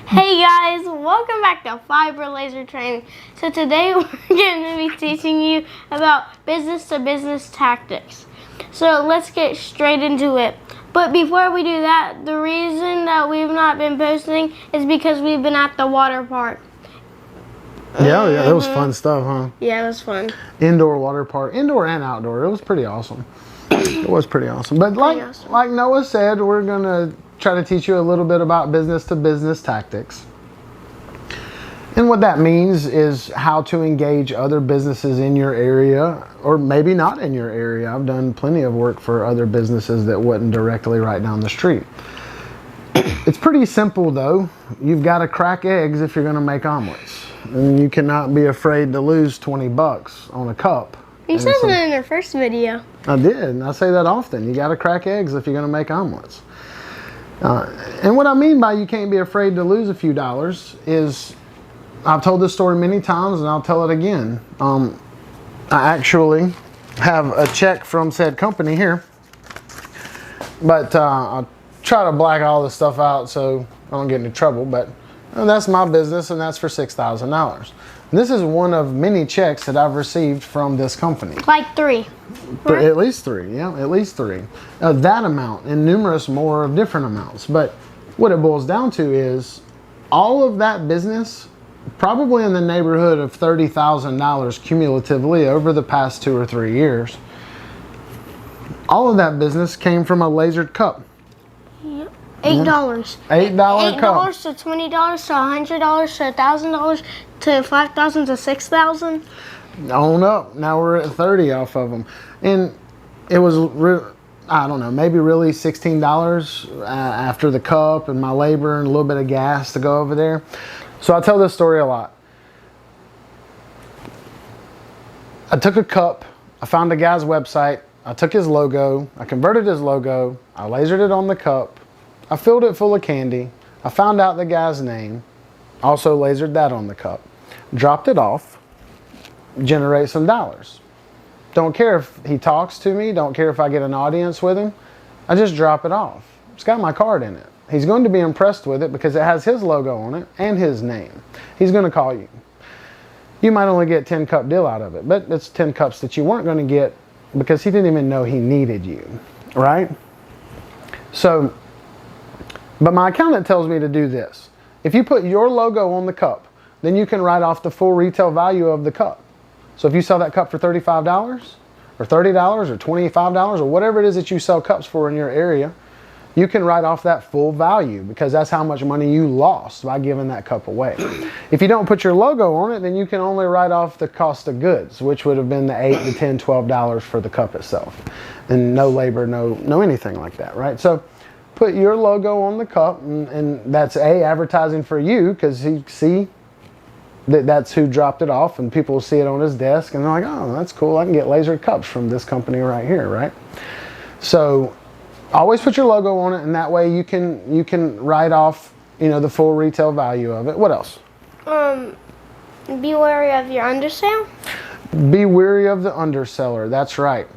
Hey guys, welcome back to Fiber Laser Training. So today we're going to be teaching you about business to business tactics. So let's get straight into it. But before we do that, the reason that we've not been posting is because we've been at the water park. Yeah, that was fun stuff, huh? Yeah, it was fun. Indoor water park, indoor and outdoor. It was pretty awesome. It was pretty awesome. But like Noah said, we're gonna try to teach you a little bit about business to business tactics. And what that means is how to engage other businesses in your area, or maybe not in your area. I've done plenty of work for other businesses that wasn't directly right down the street. It's pretty simple though. You've got to crack eggs if you're gonna make omelets. And you cannot be afraid to lose 20 bucks on a cup. You said that in your first video. I did, and I say that often. You got to crack eggs if you're going to make omelets. And what I mean by you can't be afraid to lose a few dollars is, I've told this story many times and I'll tell it again. I actually have a check from said company here, but I'll try to black all this stuff out so I don't get into trouble, but that's my business and that's for $6,000. This is one of many checks that I've received from this company. Like 3. But at least 3, yeah, at least 3. That amount and numerous more of different amounts. But what it boils down to is all of that business, probably in the neighborhood of $30,000 cumulatively over the past 2 or 3 years, all of that business came from a lasered cup. $8. $8 cup. $8 to $20 to $100 to $1,000 to $5,000 to $6,000. On up. Now we're at 30 off of them. And it was, I don't know, maybe really $16 after the cup and my labor and a little bit of gas to go over there. So I tell this story a lot. I took a cup. I found a guy's website. I took his logo. I converted his logo. I lasered it on the cup. I filled it full of candy. I found out the guy's name. Also lasered that on the cup. Dropped it off. Generate some dollars. Don't care if he talks to me. Don't care if I get an audience with him. I just drop it off. It's got my card in it. He's going to be impressed with it because it has his logo on it and his name. He's going to call you. You might only get 10 cup deal out of it, but it's 10 cups that you weren't going to get because he didn't even know he needed you, right? So, but my accountant tells me to do this. If you put your logo on the cup, then you can write off the full retail value of the cup. So if you sell that cup for $35 or $30 or $25 or whatever it is that you sell cups for in your area, you can write off that full value because that's how much money you lost by giving that cup away. If you don't put your logo on it, then you can only write off the cost of goods, which would have been the $8 to $10, $12 for the cup itself. And no labor, no anything like that, right? So put your logo on the cup, and that's advertising for you because you see that's who dropped it off, and people will see it on his desk and they're like, oh, that's cool. I can get lasered cups from this company right here, right? So always put your logo on it, and that way you can write off, the full retail value of it. What else? Be wary of your undersell. Be wary of the underseller. That's right.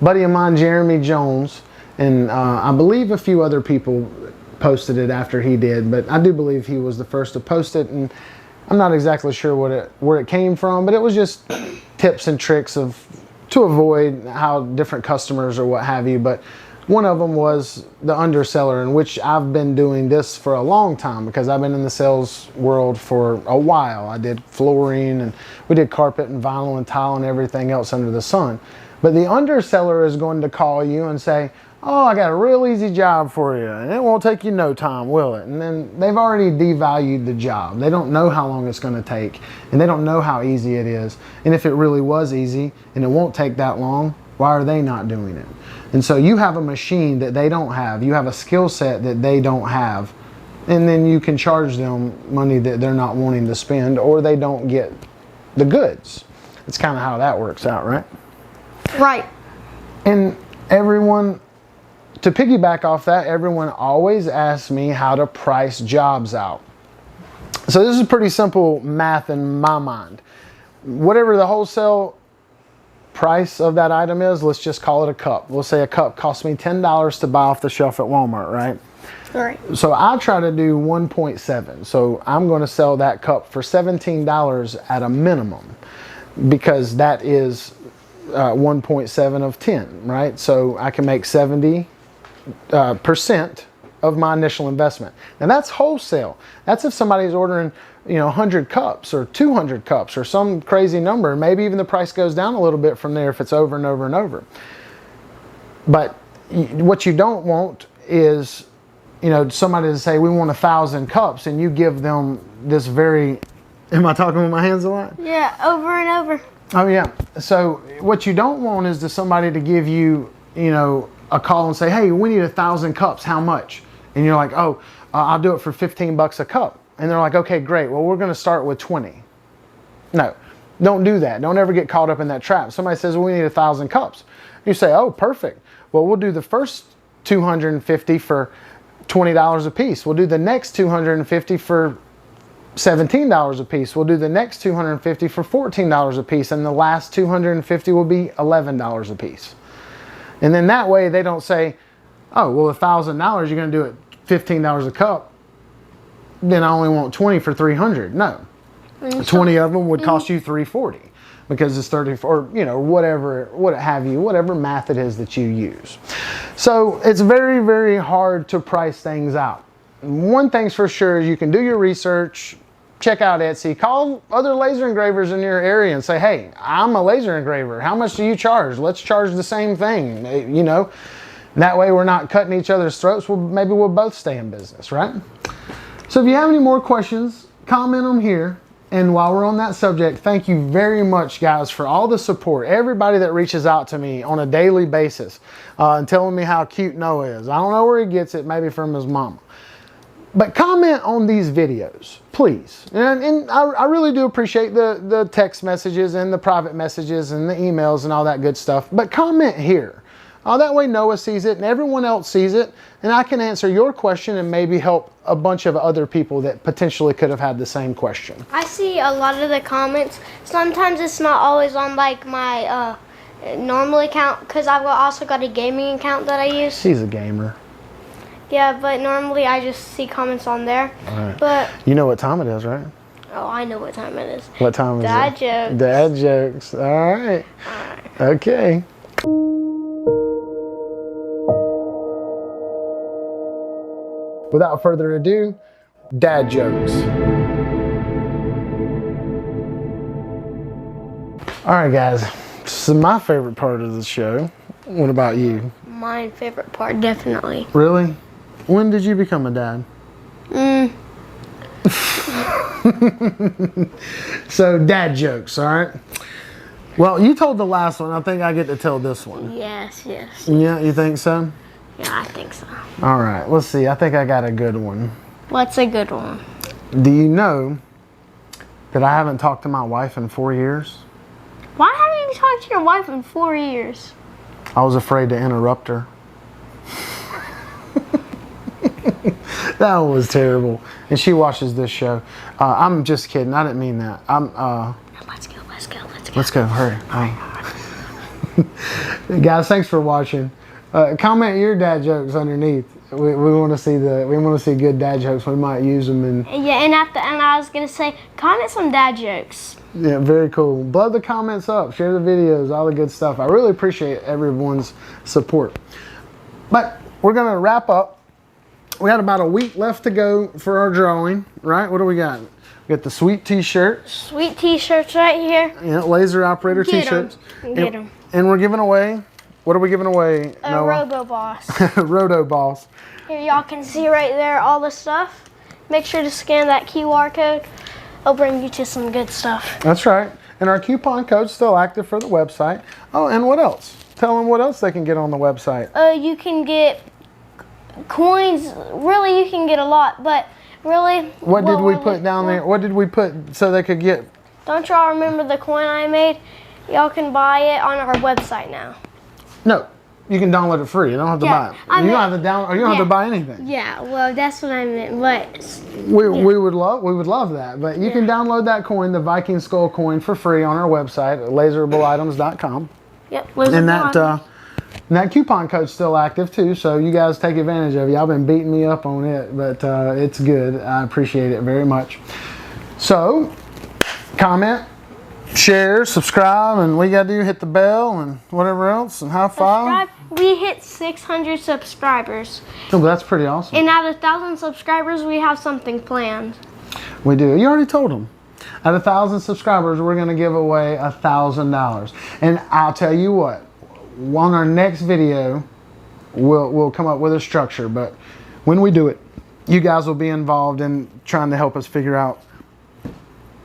Buddy of mine, Jeremy Jones, and I believe a few other people posted it after he did, but I do believe he was the first to post it, and I'm not exactly sure where it came from, but it was just tips and tricks to avoid how different customers or what have you. But one of them was the underseller, in which I've been doing this for a long time because I've been in the sales world for a while. I did flooring, and we did carpet and vinyl and tile and everything else under the sun. But the underseller is going to call you and say, oh, I got a real easy job for you, and it won't take you no time, will it? And then they've already devalued the job. They don't know how long it's going to take, and they don't know how easy it is. And if it really was easy and it won't take that long, why are they not doing it? And so you have a machine that they don't have. You have a skill set that they don't have, and then you can charge them money that they're not wanting to spend, or they don't get the goods. It's kind of how that works out, right? Right. And everyone, to piggyback off that, everyone always asks me how to price jobs out. So this is pretty simple math in my mind. Whatever the wholesale price of that item is, let's just call it a cup. We'll say a cup costs me $10 to buy off the shelf at Walmart, right? Right. So I try to do 1.7. So I'm going to sell that cup for $17 at a minimum, because that is 1.7 of 10, right? So I can make 70% of my initial investment. And that's wholesale. That's if somebody's ordering, 100 cups or 200 cups or some crazy number. Maybe even the price goes down a little bit from there if it's over and over and over. But what you don't want is, somebody to say, we want 1,000 cups, and you give them this very, am I talking with my hands a lot? Yeah, over and over. Oh yeah. So what you don't want is somebody to give you, a call and say, hey, we need 1,000 cups. How much? And you're like, oh, I'll do it for $15 a cup. And they're like, okay, great. Well, we're going to start with 20. No, don't do that. Don't ever get caught up in that trap. Somebody says, well, we need 1,000 cups. You say, oh, perfect. Well, we'll do the first 250 for $20 a piece. We'll do the next 250 for $17 a piece. We'll do the next 250 for $14 a piece. And the last 250 will be $11 a piece. And then that way they don't say, oh, well, $1,000, you're going to do it $15 a cup. Then I only want 20 for $300. No. 20 of them would cost you $340 because it's 30, or whatever math it is that you use. So it's very, very hard to price things out. One thing's for sure, you can do your research, check out Etsy, call other laser engravers in your area and say, hey, I'm a laser engraver. How much do you charge? Let's charge the same thing, That way we're not cutting each other's throats. Well, maybe we'll both stay in business, right? So if you have any more questions, comment them here. And while we're on that subject, thank you very much, guys, for all the support. Everybody that reaches out to me on a daily basis and telling me how cute Noah is. I don't know where he gets it, maybe from his mama. But comment on these videos, please. And I really do appreciate the text messages and the private messages and the emails and all that good stuff. But comment here. That way Noah sees it and everyone else sees it, and I can answer your question and maybe help a bunch of other people that potentially could have had the same question. I see a lot of the comments. Sometimes it's not always on like my normal account, because I've also got a gaming account that I use. She's a gamer. Yeah, but normally I just see comments on there. All right. But you know what time it is, right? oh, I know what time it is. What time is Dad it? jokes. Dad jokes. All right. All right. Okay. Without further ado, dad jokes. All right, guys. This is my favorite part of the show. What about you? My favorite part, definitely. Really? When did you become a dad? So, dad jokes, all right? Well, you told the last one. I think I get to tell this one. Yes. Yeah, you think so? Yeah, I think so. All right, let's see. I think I got a good one. What's a good one? Do you know that I haven't talked to my wife in 4 years? Why haven't you talked to your wife in 4 years? I was afraid to interrupt her. That one was terrible. And she watches this show. I'm just kidding. I didn't mean that. Let's go. Let's go. Hurry. Guys, thanks for watching. Comment your dad jokes underneath. We want to see good dad jokes. We might use them in. Yeah, and I was gonna say, comment some dad jokes. Yeah, very cool. Blow the comments up, share the videos, all the good stuff. I really appreciate everyone's support. But we're gonna wrap up. We got about a week left to go for our drawing, right? What do we got? We got the sweet t-shirts. Sweet t-shirts right here. Yeah, laser operator t-shirts. Get them. And we're giving away. What are we giving away, Noah? Robo Boss. Roto Boss. Here, y'all can see right there all the stuff. Make sure to scan that QR code. It'll bring you to some good stuff. That's right. And our coupon code's still active for the website. Oh, and what else? Tell them what else they can get on the website. You can get coins. Really, you can get a lot, but really... What did we put down there? What did we put so they could get... Don't y'all remember the coin I made? Y'all can buy it on our website now. No, you can download it free. You don't have to buy it. You don't have to download, or you don't have to buy anything. Yeah, well, that's what I meant. But we would love that. But you can download that coin, the Viking Skull coin, for free on our website, laserableitems.com. Yep. Lizard And that Blonde. and that coupon code's still active too, so you guys take advantage of it. Y'all been beating me up on it, but it's good. I appreciate it very much. So, comment, share, subscribe, and what you gotta do, hit the bell and whatever else, and high five. Subscribe. We hit 600 subscribers. Oh, that's pretty awesome. And at 1,000 subscribers, we have something planned. We do. You already told them. At 1,000 subscribers, we're gonna give away $1,000. And I'll tell you what, on our next video, we'll come up with a structure. But when we do it, you guys will be involved in trying to help us figure out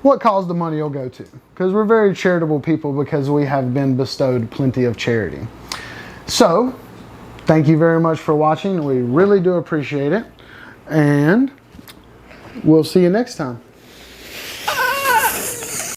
what cause the money will go to. Because we're very charitable people, because we have been bestowed plenty of charity. So, thank you very much for watching. We really do appreciate it. And we'll see you next time.